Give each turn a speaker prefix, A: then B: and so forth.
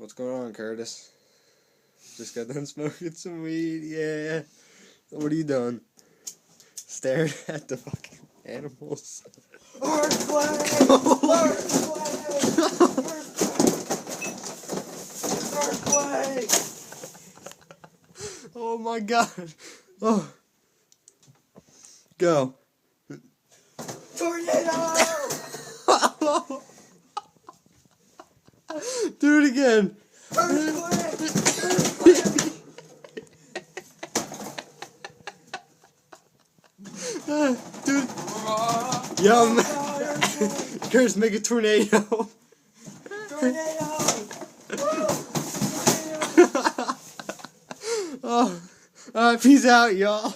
A: What's going on, Curtis? Just got done smoking some weed, yeah. What are you doing? Staring at the fucking animals.
B: Earthquake! Earthquake!
A: Oh my god. Oh. Go.
B: Tornado!
A: Do it again.
B: Earthquake!
A: Dude. Yum. Curtis, make a tornado.
B: Tornado!
A: Oh. Alright, peace out, y'all.